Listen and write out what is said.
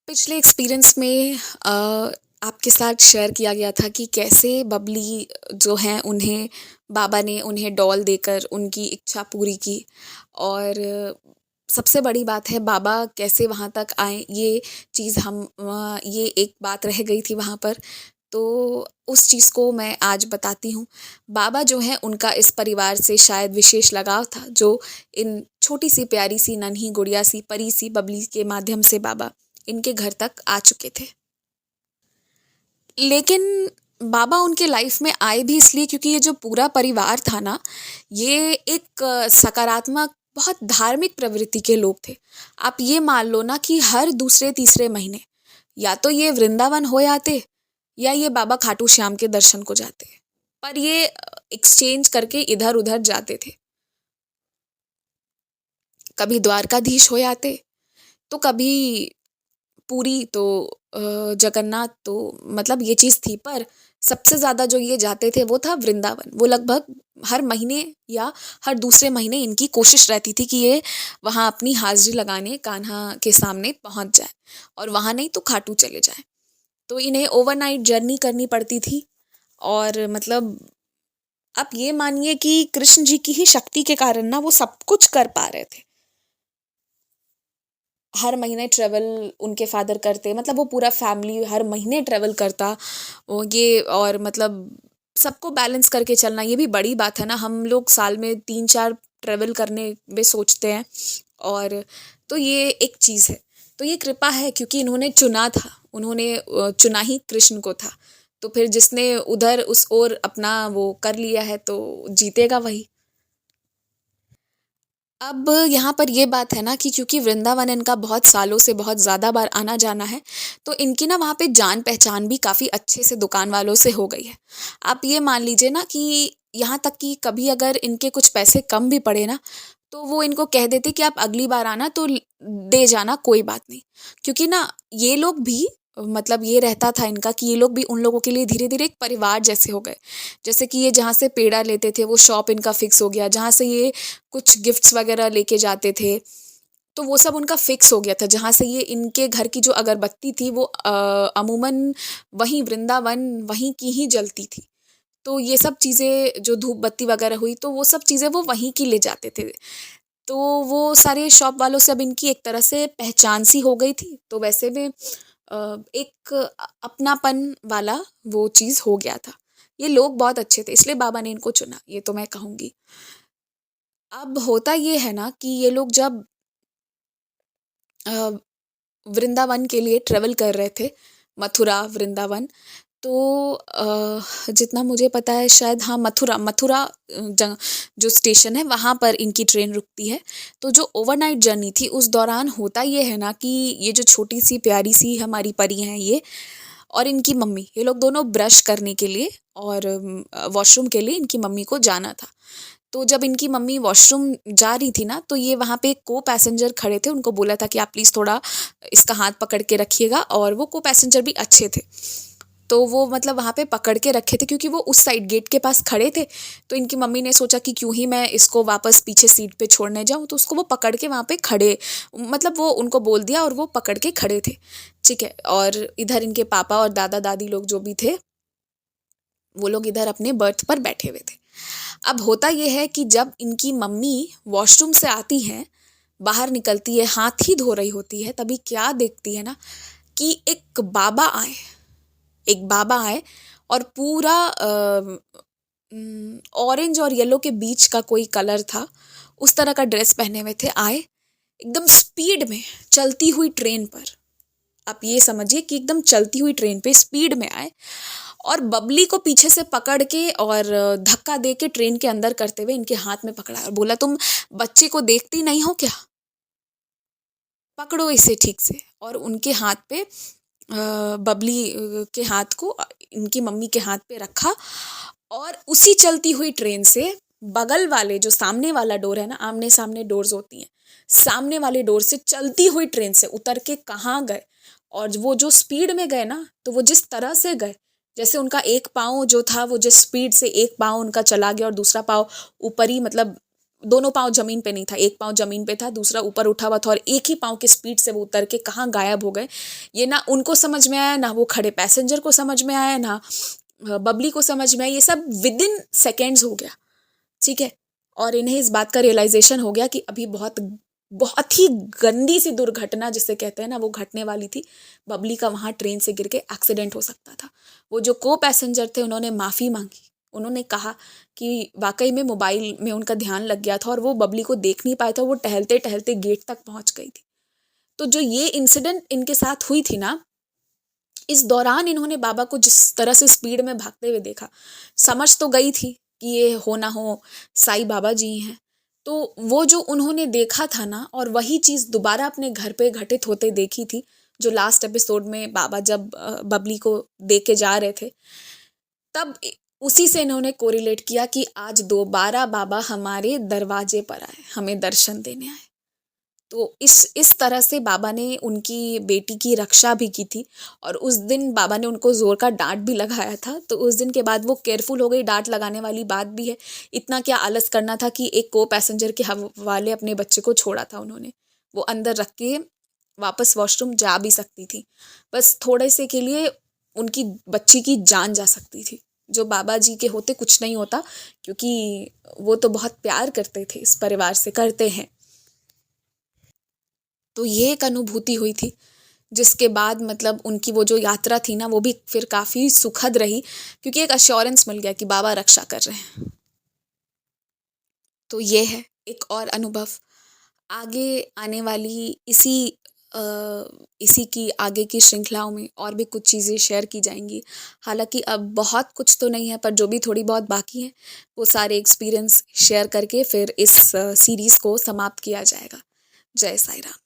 पिछले एक्सपीरियंस में आपके साथ शेयर किया गया था कि कैसे बबली जो हैं उन्हें बाबा ने उन्हें डॉल देकर उनकी इच्छा पूरी की। और सबसे बड़ी बात है बाबा कैसे वहाँ तक आए, ये चीज़ ये एक बात रह गई थी वहाँ पर। तो उस चीज़ को मैं आज बताती हूँ। बाबा जो हैं उनका इस परिवार से शायद विशेष लगाव था, जो इन छोटी सी प्यारी सी नन्ही गुड़िया सी परी सी बबली के माध्यम से बाबा इनके घर तक आ चुके थे। लेकिन बाबा उनके लाइफ में आए भी इसलिए क्योंकि ये जो पूरा परिवार था ना, ये एक सकारात्मक बहुत धार्मिक प्रवृत्ति के लोग थे। आप ये मान लो ना कि हर दूसरे तीसरे महीने या तो ये वृंदावन हो आते या ये बाबा खाटू श्याम के दर्शन को जाते। पर ये एक्सचेंज करके इधर उधर जाते थे। कभी द्वारकाधीश हो आते तो कभी पुरी, तो जगन्नाथ, तो मतलब ये चीज़ थी। पर सबसे ज़्यादा जो ये जाते थे वो था वृंदावन। वो लगभग हर महीने या हर दूसरे महीने इनकी कोशिश रहती थी कि ये वहाँ अपनी हाज़िरी लगाने कान्हा के सामने पहुँच जाए, और वहाँ नहीं तो खाटू चले जाए। तो इन्हें ओवरनाइट जर्नी करनी पड़ती थी। और मतलब आप ये मानिए कि कृष्ण जी की ही शक्ति के कारण ना वो सब कुछ कर पा रहे थे। हर महीने ट्रेवल उनके फादर करते, मतलब वो पूरा फैमिली हर महीने ट्रेवल करता। वो ये और मतलब सबको बैलेंस करके चलना ये भी बड़ी बात है ना। हम लोग साल में 3-4 ट्रेवल करने में सोचते हैं। और तो ये एक चीज़ है। तो ये कृपा है क्योंकि इन्होंने चुना था, उन्होंने चुना ही कृष्ण को था। तो फिर जिसने उधर उस ओर अपना वो कर लिया है तो जीतेगा वही। अब यहाँ पर ये बात है ना कि क्योंकि वृंदावन इनका बहुत सालों से बहुत ज़्यादा बार आना जाना है, तो इनकी ना वहाँ पे जान पहचान भी काफ़ी अच्छे से दुकान वालों से हो गई है। आप ये मान लीजिए ना कि यहाँ तक कि कभी अगर इनके कुछ पैसे कम भी पड़े ना, तो वो इनको कह देते कि आप अगली बार आना तो दे जाना, कोई बात नहीं। क्योंकि ना ये लोग भी मतलब ये रहता था इनका कि ये लोग भी उन लोगों के लिए धीरे धीरे एक परिवार जैसे हो गए। जैसे कि ये जहाँ से पेड़ा लेते थे वो शॉप इनका फिक्स हो गया, जहाँ से ये कुछ गिफ्ट्स वगैरह लेके जाते थे तो वो सब उनका फिक्स हो गया था। जहाँ से ये इनके घर की जो अगरबत्ती थी वो अमूमन वहीं वृंदावन वहीं की ही जलती थी। तो ये सब चीज़ें जो धूप बत्ती वगैरह हुई तो वो सब चीज़ें वो वहीं की ले जाते थे। तो वो सारे शॉप वालों से अब इनकी एक तरह से पहचान सी हो गई थी। तो वैसे में एक अपनापन वाला वो चीज़ हो गया था। ये लोग बहुत अच्छे थे इसलिए बाबा ने इनको चुना, ये तो मैं कहूँगी। अब होता ये है ना कि ये लोग जब अ, वृंदावन के लिए ट्रेवल कर रहे थे, मथुरा वृंदावन, तो जितना मुझे पता है शायद हाँ मथुरा मथुरा जो स्टेशन है वहाँ पर इनकी ट्रेन रुकती है। तो जो ओवरनाइट जर्नी थी उस दौरान होता ये है ना कि ये जो छोटी सी प्यारी सी हमारी परी हैं ये और इनकी मम्मी, ये लोग दोनों ब्रश करने के लिए और वॉशरूम के लिए इनकी मम्मी को जाना था। तो जब इनकी मम्मी वॉशरूम जा रही थी ना, तो ये वहाँ पे एक को पैसेंजर खड़े थे, उनको बोला था कि आप प्लीज़ थोड़ा इसका हाथ पकड़ के रखिएगा। और वो को पैसेंजर भी अच्छे थे, तो वो मतलब वहाँ पे पकड़ के रखे थे क्योंकि वो उस साइड गेट के पास खड़े थे। तो इनकी मम्मी ने सोचा कि क्यों ही मैं इसको वापस पीछे सीट पे छोड़ने जाऊँ, तो उसको वो पकड़ के वहाँ पे खड़े, मतलब वो उनको बोल दिया और वो पकड़ के खड़े थे। ठीक है, और इधर इनके पापा और दादा दादी लोग जो भी थे वो लोग इधर अपने बर्थ पर बैठे हुए थे। अब होता ये है कि जब इनकी मम्मी वॉशरूम से आती हैं, बाहर निकलती है, हाथ ही धो रही होती है, तभी क्या देखती है ना कि एक बाबा आए और पूरा ऑरेंज और येलो के बीच का कोई कलर था, उस तरह का ड्रेस पहने हुए थे, आए एकदम स्पीड में चलती हुई ट्रेन पर। आप ये समझिए कि एकदम चलती हुई ट्रेन पे स्पीड में आए और बबली को पीछे से पकड़ के और धक्का दे के ट्रेन के अंदर करते हुए इनके हाथ में पकड़ा और बोला, तुम बच्चे को देखती नहीं हो क्या, पकड़ो इसे ठीक से। और उनके हाथ पे बबली के हाथ को इनकी मम्मी के हाथ पे रखा और उसी चलती हुई ट्रेन से बगल वाले जो सामने वाला डोर है ना, आमने सामने डोर्स होती हैं, सामने वाले डोर से चलती हुई ट्रेन से उतर के कहाँ गए। और वो जो स्पीड में गए ना, तो वो जिस तरह से गए, जैसे उनका एक पाँव जो था वो जिस स्पीड से एक पाँव उनका चला गया और दूसरा पाँव ऊपर ही मतलब दोनों पाँव ज़मीन पे नहीं था, एक पाँव ज़मीन पे था, दूसरा ऊपर उठा हुआ था और एक ही पाँव की स्पीड से वो उतर के कहाँ गायब हो गए, ये ना उनको समझ में आया, ना वो खड़े पैसेंजर को समझ में आया, ना बबली को समझ में आया। ये सब विद इन सेकेंड्स हो गया, ठीक है। और इन्हें इस बात का रियलाइजेशन हो गया कि अभी बहुत बहुत ही गंदी सी दुर्घटना जिसे कहते हैं ना, वो घटने वाली थी। बबली का वहाँ ट्रेन से गिर के एक्सीडेंट हो सकता था। वो जो को पैसेंजर थे उन्होंने माफ़ी मांगी, उन्होंने कहा कि वाकई में मोबाइल में उनका ध्यान लग गया था और वो बबली को देख नहीं पाया था, वो टहलते टहलते गेट तक पहुंच गई थी। तो जो ये इंसिडेंट इनके साथ हुई थी ना, इस दौरान इन्होंने बाबा को जिस तरह से स्पीड में भागते हुए देखा, समझ तो गई थी कि ये हो ना हो साईं बाबा जी हैं। तो वो जो उन्होंने देखा था ना, और वही चीज़ दोबारा अपने घर पे घटित होते देखी थी, जो लास्ट एपिसोड में बाबा जब बबली को दे के जा रहे थे, तब उसी से इन्होंने कोरिलेट किया कि आज दोबारा बाबा हमारे दरवाजे पर आए, हमें दर्शन देने आए। तो इस तरह से बाबा ने उनकी बेटी की रक्षा भी की थी। और उस दिन बाबा ने उनको ज़ोर का डांट भी लगाया था, तो उस दिन के बाद वो केयरफुल हो गई। डांट लगाने वाली बात भी है, इतना क्या आलस करना था कि एक को पैसेंजर के हवाले अपने बच्चे को छोड़ा था उन्होंने, वो अंदर रख के वापस वॉशरूम जा भी सकती थी, बस थोड़े से के लिए उनकी बच्ची की जान जा सकती थी। जो बाबा जी के होते कुछ नहीं होता, क्योंकि वो तो बहुत प्यार करते थे, इस परिवार से करते हैं। तो ये एक अनुभूति हुई थी, जिसके बाद मतलब उनकी वो जो यात्रा थी ना, वो भी फिर काफ़ी सुखद रही, क्योंकि एक अश्योरेंस मिल गया कि बाबा रक्षा कर रहे हैं। तो ये है एक और अनुभव। आगे आने वाली इसी की आगे की श्रृंखलाओं में और भी कुछ चीज़ें शेयर की जाएंगी। हालांकि अब बहुत कुछ तो नहीं है, पर जो भी थोड़ी बहुत बाकी है वो सारे एक्सपीरियंस शेयर करके फिर इस सीरीज़ को समाप्त किया जाएगा। जय साईं राम।